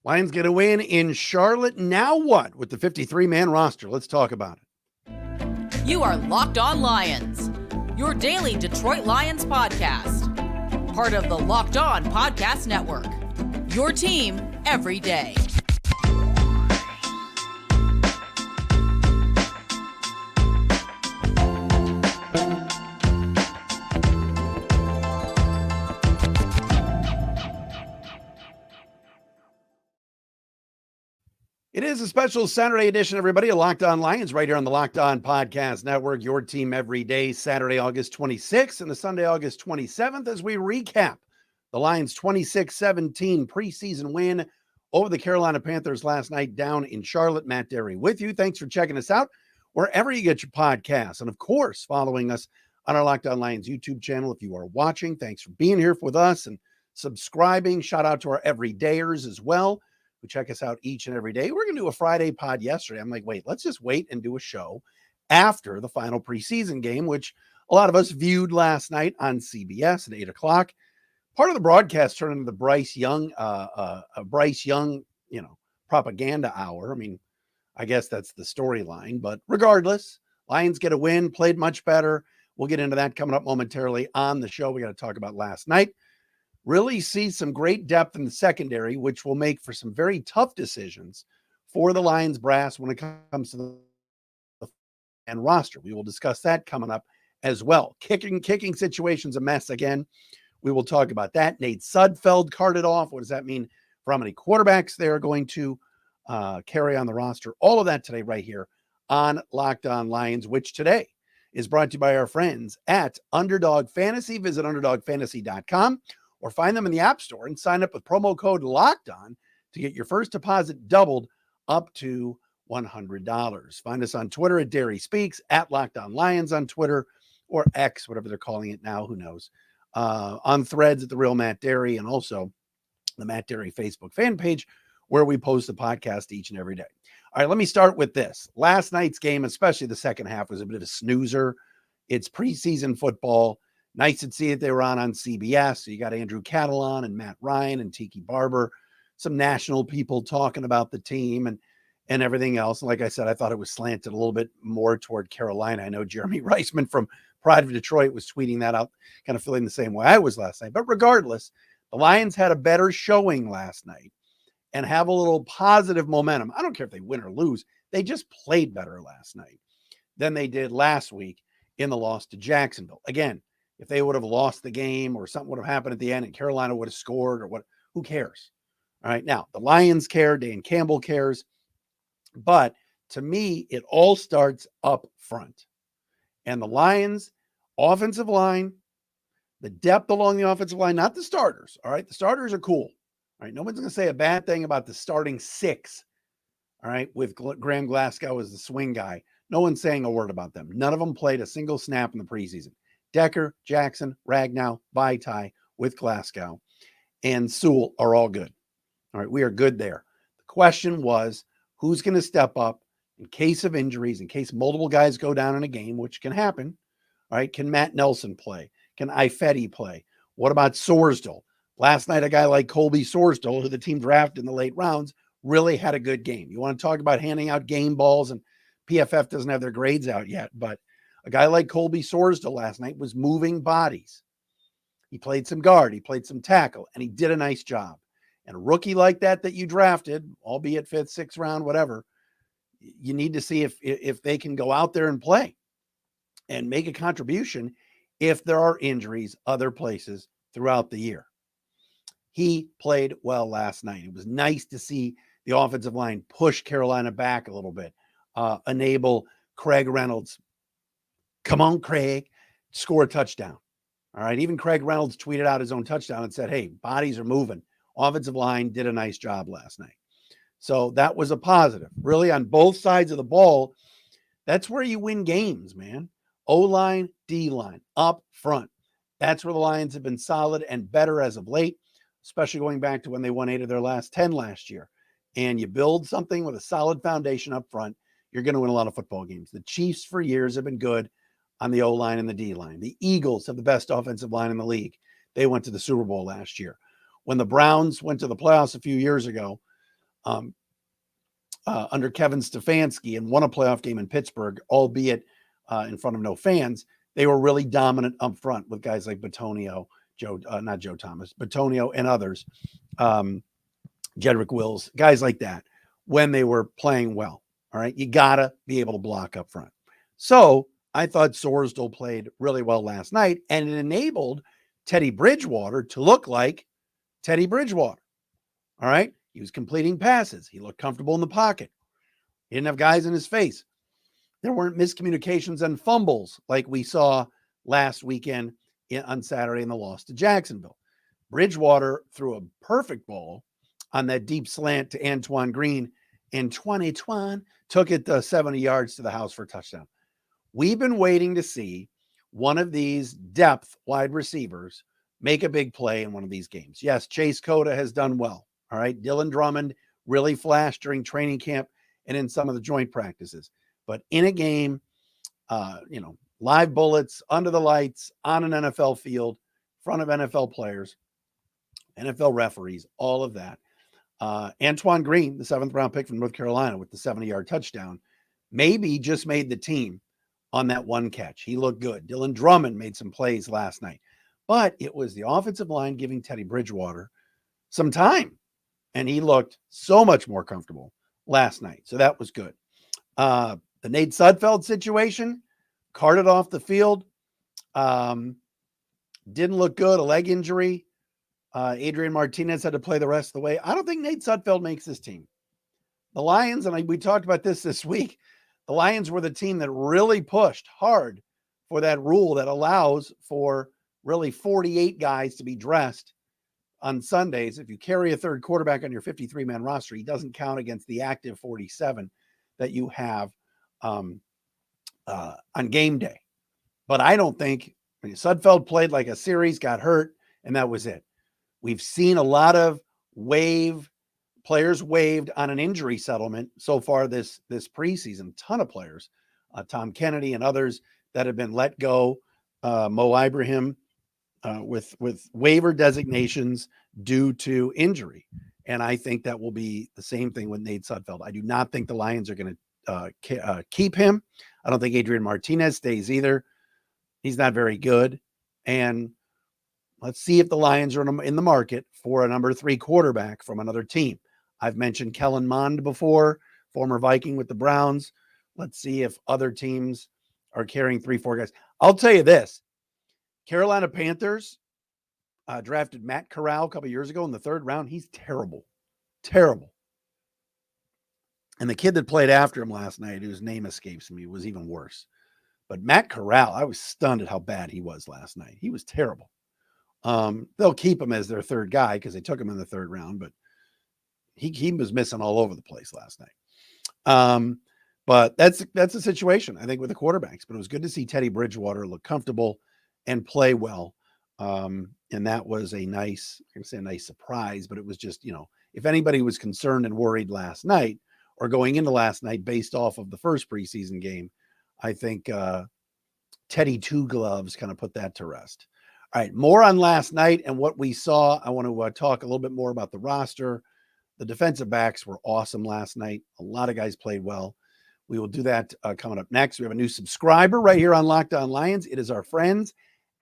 Lions get a win in Charlotte. Now what with the 53-man roster? Let's talk about it. You are Locked On Lions, your daily Detroit Lions podcast. Part of the Locked On Podcast Network, your team every day. It is a special Saturday edition, everybody, of Locked On Lions right here on the Locked On Podcast Network, your team every day, Saturday, August 26th and the Sunday, August 27th, as we recap the Lions' 26-17 preseason win over the Carolina Panthers last night down in Charlotte. Matt Dery with you. Thanks for checking us out wherever you get your podcasts. And, of course, following us on our Locked On Lions YouTube channel. If you are watching, thanks for being here with us and subscribing. Shout out to our everydayers as well, who check us out each and every day. We're going to do a Friday pod yesterday. I'm like, wait, let's just wait and do a show after the final preseason game, which a lot of us viewed last night on CBS at 8 o'clock. Part of the broadcast turned into the Bryce Young, propaganda hour. I mean, I guess that's the storyline, but regardless, Lions get a win, played much better. We'll get into that coming up momentarily on the show. We got to talk about last night. Really see some great depth in the secondary, which will make for some very tough decisions for the Lions brass when it comes to the and roster. We will discuss that coming up as well. Kicking situations a mess again. We will talk about that. Nate Sudfeld carted off. What does that mean for how many quarterbacks they're going to carry on the roster? All of that today right here on Locked On Lions, which today is brought to you by our friends at Underdog Fantasy. Visit underdogfantasy.com. or find them in the App Store and sign up with promo code LOCKEDON to get your first deposit doubled up to $100. Find us on Twitter at Dery Speaks, at Locked On Lions on Twitter, or X, whatever they're calling it now, who knows. On Threads at The Real Matt Dery, and also the Matt Dery Facebook fan page, where we post the podcast each and every day. All right, let me start with this. Last night's game, especially the second half, was a bit of a snoozer. It's preseason football. Nice to see that they were on CBS. So you got Andrew Catalon and Matt Ryan and Tiki Barber, some national people talking about the team and everything else. And like I said, I thought it was slanted a little bit more toward Carolina. I know Jeremy Reisman from Pride of Detroit was tweeting that out, kind of feeling the same way I was last night. But regardless, the Lions had a better showing last night and have a little positive momentum. I don't care if they win or lose. They just played better last night than they did last week in the loss to Jacksonville. Again, if they would have lost the game or something would have happened at the end and Carolina would have scored or what, who cares? All right. Now, the Lions care. Dan Campbell cares. But to me, it all starts up front. And the Lions offensive line, the depth along the offensive line, not the starters. All right. The starters are cool. All right. No one's going to say a bad thing about the starting six. All right. With Graham Glasgow as the swing guy. No one's saying a word about them. None of them played a single snap in the preseason. Decker, Jackson, Ragnow, Vaitai with Glasgow, and Sewell are all good. All right, we are good there. The question was, who's going to step up in case of injuries, in case multiple guys go down in a game, which can happen. All right, can Matt Nelson play? Can Ifedi play? What about Sorsdal? Last night, a guy like Colby Sorsdal, who the team drafted in the late rounds, really had a good game. You want to talk about handing out game balls, and PFF doesn't have their grades out yet, but a guy like Colby Sorsdal last night was moving bodies. He played some guard, he played some tackle, and he did a nice job. And a rookie like that you drafted, albeit fifth, sixth round, whatever, you need to see if they can go out there and play and make a contribution if there are injuries other places throughout the year. He played well last night. It was nice to see the offensive line push Carolina back a little bit, enable Craig Reynolds, come on, Craig, score a touchdown. All right. Even Craig Reynolds tweeted out his own touchdown and said, hey, bodies are moving. Offensive line did a nice job last night. So that was a positive. Really, on both sides of the ball, that's where you win games, man. O-line, D-line, up front. That's where the Lions have been solid and better as of late, especially going back to when they won 8 of their last 10 last year. And you build something with a solid foundation up front, you're going to win a lot of football games. The Chiefs for years have been good on the O-line and the D-line. The Eagles have the best offensive line in the league. They went to the Super Bowl last year. When the Browns went to the playoffs a few years ago, under Kevin Stefanski and won a playoff game in Pittsburgh, albeit in front of no fans. They were really dominant up front with guys like Bitonio, not Joe Thomas, Bitonio and others, Jedrick Wills, guys like that, when they were playing well. All right. You got to be able to block up front. So I thought Sorsdal played really well last night, and it enabled Teddy Bridgewater to look like Teddy Bridgewater. All right. He was completing passes. He looked comfortable in the pocket. He didn't have guys in his face. There weren't miscommunications and fumbles like we saw last weekend on Saturday in the loss to Jacksonville. Bridgewater threw a perfect ball on that deep slant to Antoine Green, and Antoine took it 70 yards to the house for a touchdown. We've been waiting to see one of these depth wide receivers make a big play in one of these games. Yes, Chase Cota has done well. All right. Dylan Drummond really flashed during training camp and in some of the joint practices. But in a game, live bullets, under the lights, on an NFL field, in front of NFL players, NFL referees, all of that. Antoine Green, the 7th round pick from North Carolina with the 70-yard touchdown, maybe just made the team on that one catch. He looked good. Dylan Drummond made some plays last night. But it was the offensive line giving Teddy Bridgewater some time. And he looked so much more comfortable last night. So that was good. The Nate Sudfeld situation, carted off the field. Didn't look good. A leg injury. Adrian Martinez had to play the rest of the way. I don't think Nate Sudfeld makes this team. The Lions, and we talked about this week, the Lions were the team that really pushed hard for that rule that allows for really 48 guys to be dressed on Sundays. If you carry a third quarterback on your 53-man roster, he doesn't count against the active 47 that you have on game day. But I don't think Sudfeld played like a series, got hurt, and that was it. We've seen a lot of players waived on an injury settlement so far this preseason. Ton of players, Tom Kennedy and others that have been let go. Mo Ibrahim with waiver designations due to injury. And I think that will be the same thing with Nate Sudfeld. I do not think the Lions are going to keep him. I don't think Adrian Martinez stays either. He's not very good. And let's see if the Lions are in the market for a number 3 quarterback from another team. I've mentioned Kellen Mond before, former Viking with the Browns. Let's see if other teams are carrying 3-4 guys. I'll tell you this. Carolina Panthers drafted Matt Corral a couple years ago in the 3rd round. He's terrible. Terrible. And the kid that played after him last night, whose name escapes me, was even worse. But Matt Corral, I was stunned at how bad he was last night. He was terrible. They'll keep him as their 3rd guy because they took him in the 3rd round, but he was missing all over the place last night. But that's the situation, I think, with the quarterbacks. But it was good to see Teddy Bridgewater look comfortable and play well. And that was a nice surprise, but it was just, if anybody was concerned and worried last night or going into last night based off of the first preseason game, I think Teddy Two Gloves kind of put that to rest. All right, more on last night and what we saw. I want to talk a little bit more about the roster. The defensive backs were awesome last night. A lot of guys played well. We will do that coming up next. We have a new subscriber right here on Locked On Lions. It is our friends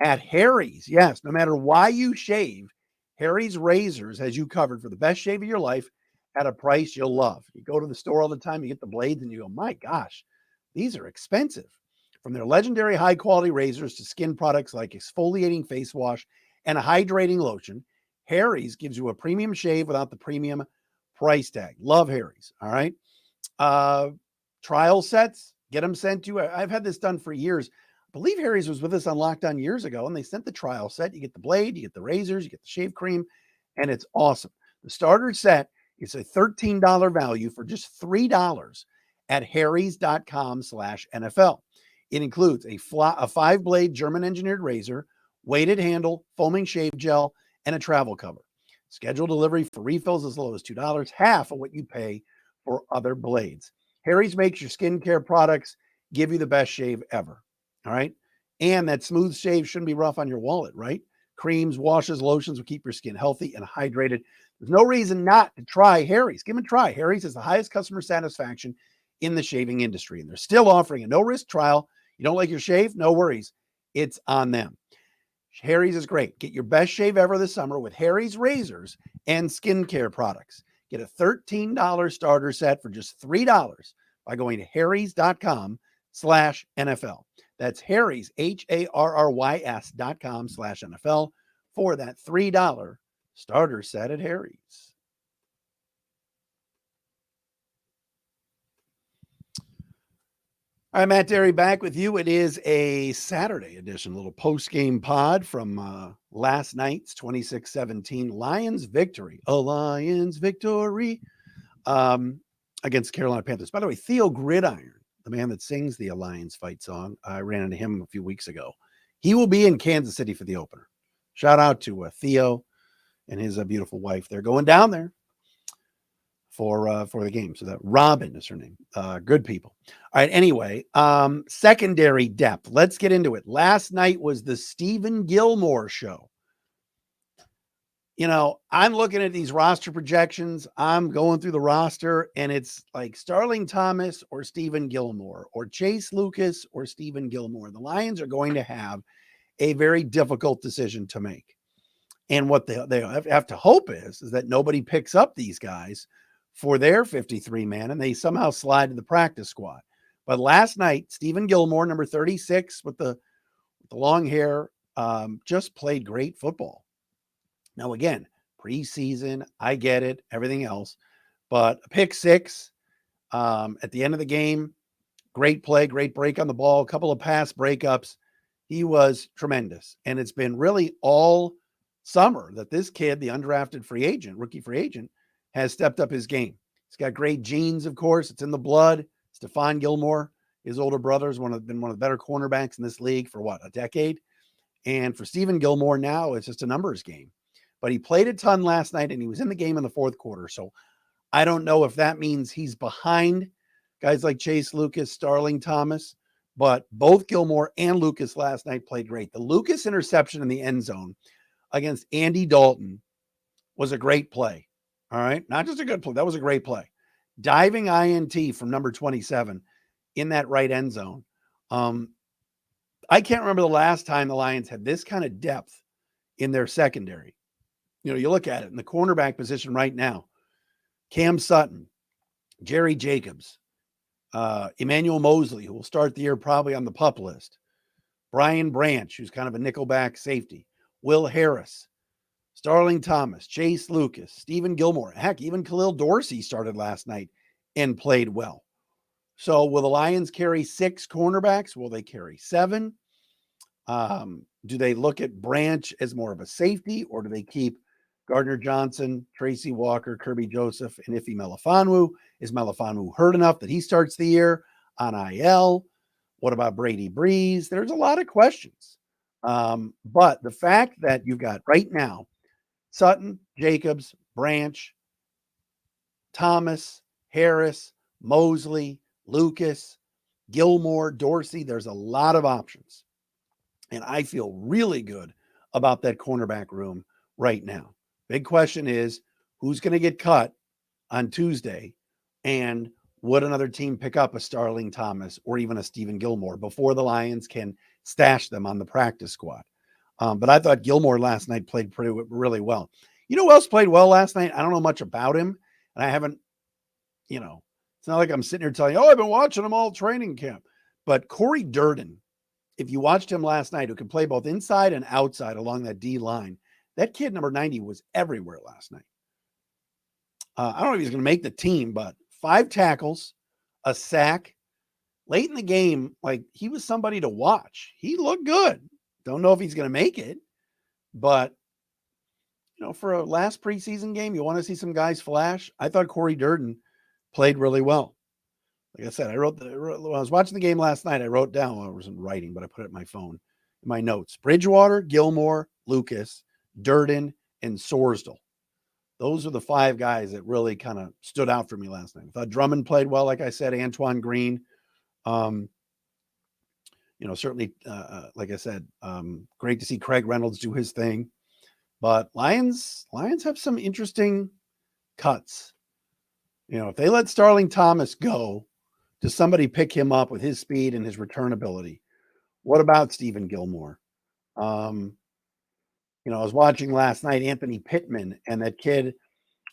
at Harry's. Yes, no matter why you shave, Harry's Razors has you covered for the best shave of your life at a price you'll love. You go to the store all the time, you get the blades, and you go, my gosh, these are expensive. From their legendary high-quality razors to skin products like exfoliating face wash and a hydrating lotion, Harry's gives you a premium shave without the premium price tag. Love Harry's, all right? Trial sets, get them sent to you. I've had this done for years. I believe Harry's was with us on Lockdown years ago, and they sent the trial set. You get the blade, you get the razors, you get the shave cream, and it's awesome. The starter set is a $13 value for just $3 at harrys.com/NFL. It includes a 5-blade German-engineered razor, weighted handle, foaming shave gel, and a travel cover. Scheduled delivery for refills as low as $2, half of what you pay for other blades. Harry's makes your skincare products give you the best shave ever. All right. And that smooth shave shouldn't be rough on your wallet, right? Creams, washes, lotions will keep your skin healthy and hydrated. There's no reason not to try Harry's. Give them a try. Harry's is the highest customer satisfaction in the shaving industry, and they're still offering a no-risk trial. You don't like your shave? No worries. It's on them. Harry's is great. Get your best shave ever this summer with Harry's razors and skincare products. Get a $13 starter set for just $3 by going to harrys.com/NFL. That's Harry's, HARRYS.com/NFL for that $3 starter set at Harry's. All right, Matt Dery back with you. It is a Saturday edition, a little post-game pod from last night's 26-17 Lions victory. A Lions victory against Carolina Panthers. By the way, Theo Gridiron, the man that sings the Alliance fight song, I ran into him a few weeks ago. He will be in Kansas City for the opener. Shout out to Theo and his beautiful wife. They're going down there for the game. So that Robin is her name. Good people. All right. Anyway, secondary depth. Let's get into it. Last night was the Steven Gilmore show. You know, I'm looking at these roster projections. I'm going through the roster, and it's like Starling Thomas or Steven Gilmore or Chase Lucas or Steven Gilmore. The Lions are going to have a very difficult decision to make. And what they have to hope is that nobody picks up these guys for their 53-man, and they somehow slide to the practice squad. But last night, Steven Gilmore, number 36 with the long hair, just played great football. Now, again, preseason, I get it, everything else. But a pick six at the end of the game, great play, great break on the ball, a couple of pass breakups. He was tremendous. And it's been really all summer that this kid, the undrafted free agent, rookie free agent, has stepped up his game. He's got great genes, of course. It's in the blood. Stephon Gilmore, his older brother, has been one of the better cornerbacks in this league for a decade. And for Steven Gilmore now, it's just a numbers game. But he played a ton last night, and he was in the game in the fourth quarter. So I don't know if that means he's behind guys like Chase Lucas, Starling Thomas, but both Gilmore and Lucas last night played great. The Lucas interception in the end zone against Andy Dalton was a great play. All right. Not just a good play. That was a great play. Diving INT from number 27 in that right end zone. I can't remember the last time the Lions had this kind of depth in their secondary. You know, you look at it in the cornerback position right now, Cam Sutton, Jerry Jacobs, Emmanuel Mosley, who will start the year probably on the PUP list, Brian Branch, who's kind of a nickelback safety, Will Harris, Starling Thomas, Chase Lucas, Steven Gilmore. Heck, even Khalil Dorsey started last night and played well. So will the Lions carry 6 cornerbacks? Will they carry 7? Do they look at Branch as more of a safety, or do they keep Gardner Johnson, Tracy Walker, Kirby Joseph, and Ife Melifonwu? Is Melifonwu hurt enough that he starts the year on IL? What about Brady Breeze? There's a lot of questions. But the fact that you've got right now Sutton, Jacobs, Branch, Thomas, Harris, Mosley, Lucas, Gilmore, Dorsey, there's a lot of options. And I feel really good about that cornerback room right now. Big question is, who's going to get cut on Tuesday? And would another team pick up a Starling Thomas or even a Steven Gilmore before the Lions can stash them on the practice squad? But I thought Gilmore last night played really well. You know who else played well last night? I don't know much about him. And I haven't, it's not like I'm sitting here telling you, I've been watching him all training camp. But Corey Durden, if you watched him last night, who can play both inside and outside along that D line, that kid, number 90, was everywhere last night. I don't know if he's going to make the team, but 5 tackles, a sack. Late in the game, like, he was somebody to watch. He looked good. Don't know if he's going to make it, but, for a last preseason game, you want to see some guys flash. I thought Corey Durden played really well. Like I said, when I was watching the game last night, I wrote down, I wasn't writing, but I put it in my phone, in my notes: Bridgewater, Gilmore, Lucas, Durden, and Sorsdal. Those are the 5 guys that really kind of stood out for me last night. I thought Drummond played well, like I said, Antoine Green. Certainly, like I said, great to see Craig Reynolds do his thing. But Lions have some interesting cuts. If they let Starling Thomas go, does somebody pick him up with his speed and his return ability? What about Steven Gilmore? I was watching last night Anthony Pittman and that kid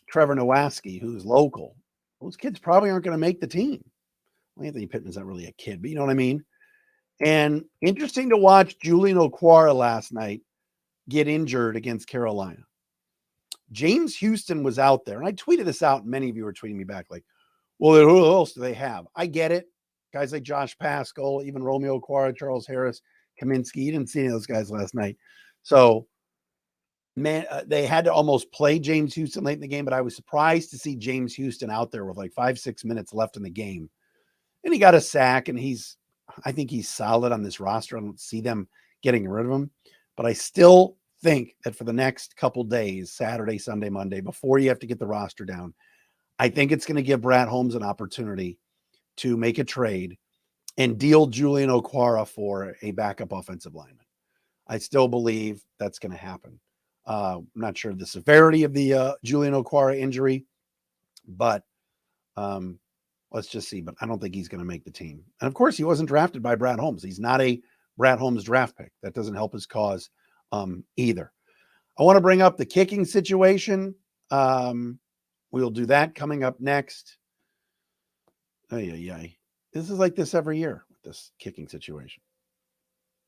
Trevor Nowaski, who's local. Those kids probably aren't going to make the team. Well, Anthony Pittman's not really a kid, but you know what I mean? And interesting to watch Julian Okwara last night get injured against Carolina. James Houston was out there, and I tweeted this out, and many of you were tweeting me back like, well, who else do they have? I get it. Guys like Josh Pascal, even Romeo Okwara, Charles Harris, Kaminsky. You didn't see any of those guys last night. So, man, they had to almost play James Houston late in the game, but I was surprised to see James Houston out there with like 5-6 minutes left in the game. And he got a sack, and I think he's solid on this roster. I don't see them getting rid of him, but I still think that for the next couple days, Saturday, Sunday, Monday, before you have to get the roster down, I think it's going to give Brad Holmes an opportunity to make a trade and deal Julian Okwara for a backup offensive lineman. I still believe that's going to happen. I'm not sure the severity of the Julian Okwara injury, but let's just see. But I don't think he's going to make the team. And of course, he wasn't drafted by Brad Holmes. He's not a Brad Holmes draft pick. That doesn't help his cause either. I want to bring up the kicking situation. We'll do that coming up next. This is like this every year with this kicking situation.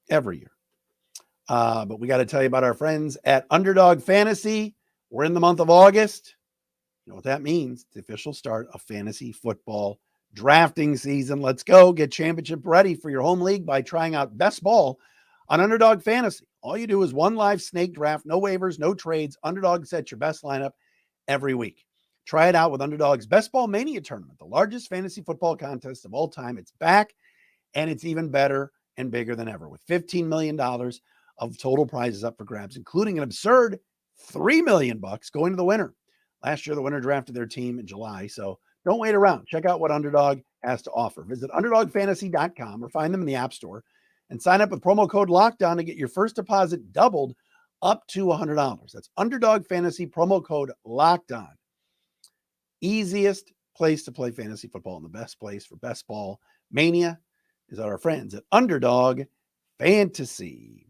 Every year. But we got to tell you about our friends at Underdog Fantasy. We're in the month of August. You know what that means? It's the official start of fantasy football drafting season. Let's go get championship ready for your home league by trying out Best Ball on Underdog Fantasy. All you do is one live snake draft, no waivers, no trades. Underdog sets your best lineup every week. Try it out with Underdog's Best Ball Mania Tournament, the largest fantasy football contest of all time. It's back, and it's even better and bigger than ever with $15 million of total prizes up for grabs, including an absurd $3 million going to the winner. Last year, the winner drafted their team in July, so don't wait around. Check out what Underdog has to offer. Visit UnderdogFantasy.com or find them in the App Store and sign up with promo code LOCKDOWN to get your first deposit doubled up to $100. That's Underdog Fantasy, promo code LOCKDOWN. Easiest place to play fantasy football and the best place for Best Ball Mania is our friends at Underdog Fantasy.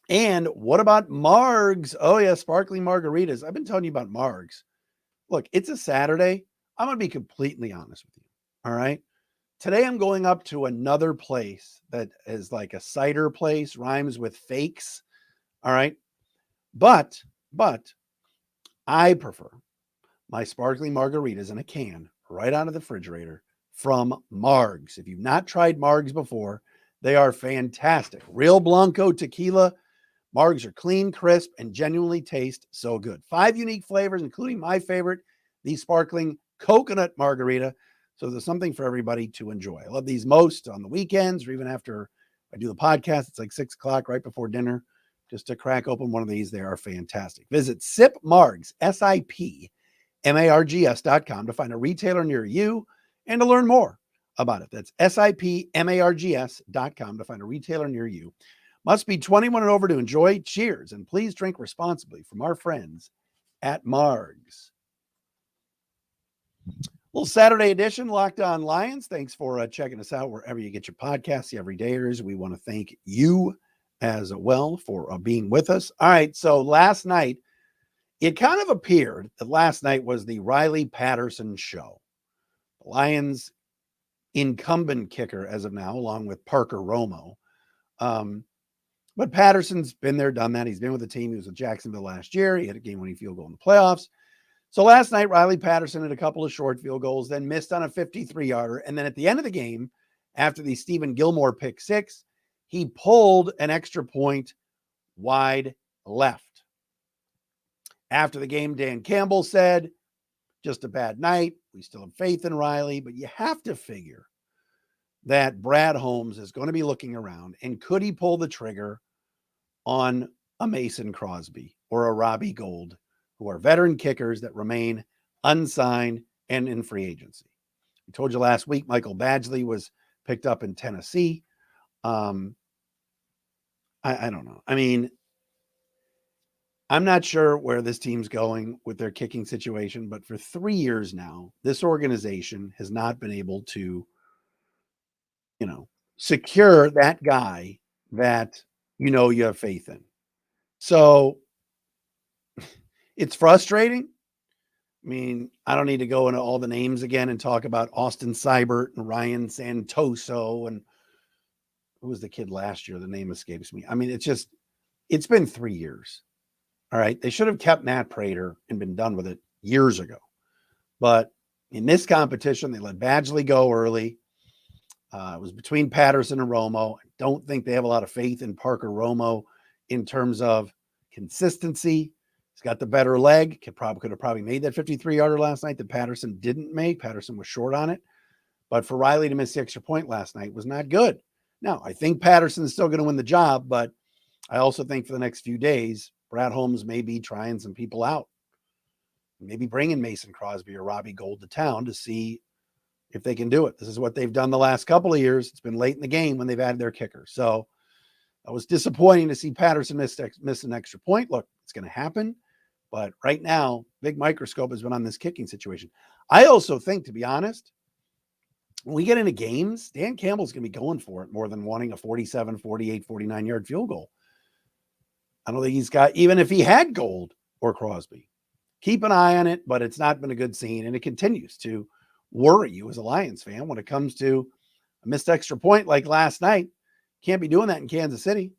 And what about Margs? Oh, yeah, sparkling margaritas. I've been telling you about Margs. Look, it's a Saturday. I'm going to be completely honest with you. All right. Today, I'm going up to another place that is like a cider place, rhymes with fakes. All right. But I prefer my sparkling margaritas in a can right out of the refrigerator from Margs. If you've not tried Margs before, they are fantastic. Real Blanco tequila. Margs are clean, crisp, and genuinely taste so good. 5 unique flavors, including my favorite, the sparkling coconut margarita. So there's something for everybody to enjoy. I love these most on the weekends or even after I do the podcast. It's like 6 o'clock right before dinner. Just to crack open one of these. They are fantastic. Visit SipMargs, SIPMARGS.com to find a retailer near you and to learn more about it. That's SIPMARGS.com to find a retailer near you. Must be 21 and over to enjoy. Cheers, and please drink responsibly from our friends at Margs. Little Saturday edition, Locked On Lions. Thanks for checking us out wherever you get your podcasts, the everydayers. We want to thank you as well for being with us. All right, so last night, it kind of appeared that last night was the Riley Patterson show. The Lions' incumbent kicker as of now, along with Parker Romo. But Patterson's been there, done that. He's been with the team. He was with Jacksonville last year. He had a game-winning field goal in the playoffs. So last night, Riley Patterson had a couple of short field goals, then missed on a 53-yarder. And then at the end of the game, after the Steven Gilmore pick six, he pulled an extra point wide left. After the game, Dan Campbell said, just a bad night. We still have faith in Riley, but you have to figure that Brad Holmes is going to be looking around, and could he pull the trigger on a Mason Crosby or a Robbie Gould, who are veteran kickers that remain unsigned and in free agency. I told you last week, Michael Badgley was picked up in Tennessee. I don't know. I mean, I'm not sure where this team's going with their kicking situation, but for 3 years now, this organization has not been able to, secure that guy that you have faith in. So it's frustrating. I mean, I don't need to go into all the names again and talk about Austin Seibert and Ryan Santoso and who was the kid last year? The name escapes me. I mean, it's been 3 years. All right. They should have kept Matt Prater and been done with it years ago. But in this competition, they let Badgley go early. It was between Patterson and Romo. I don't think they have a lot of faith in Parker Romo in terms of consistency. He's got the better leg. Could have probably made that 53-yarder last night that Patterson didn't make. Patterson was short on it. But for Riley to miss the extra point last night was not good. Now, I think Patterson is still going to win the job, but I also think for the next few days, Brad Holmes may be trying some people out. Maybe bringing Mason Crosby or Robbie Gould to town to see if they can do it. This is what they've done the last couple of years. It's been late in the game when they've added their kicker. So it was disappointing to see Patterson miss an extra point. Look, it's going to happen. But right now, big microscope has been on this kicking situation. I also think, to be honest, when we get into games, Dan Campbell's going to be going for it more than wanting a 47, 48, 49-yard field goal. I don't think he's got, even if he had Gould or Crosby, keep an eye on it, but it's not been a good scene. And it continues to worry you as a Lions fan when it comes to a missed extra point like last night. Can't be doing that in Kansas City.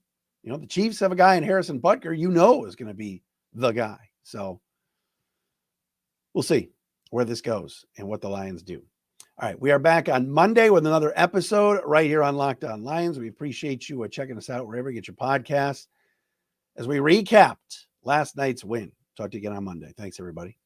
The Chiefs have a guy in Harrison Butker, is going to be the guy. So we'll see where this goes and what the Lions do. All right, we are back on Monday with another episode right here on Locked On Lions. We appreciate you checking us out wherever you get your podcasts as we recapped last night's win. Talk to you again on Monday. Thanks, everybody.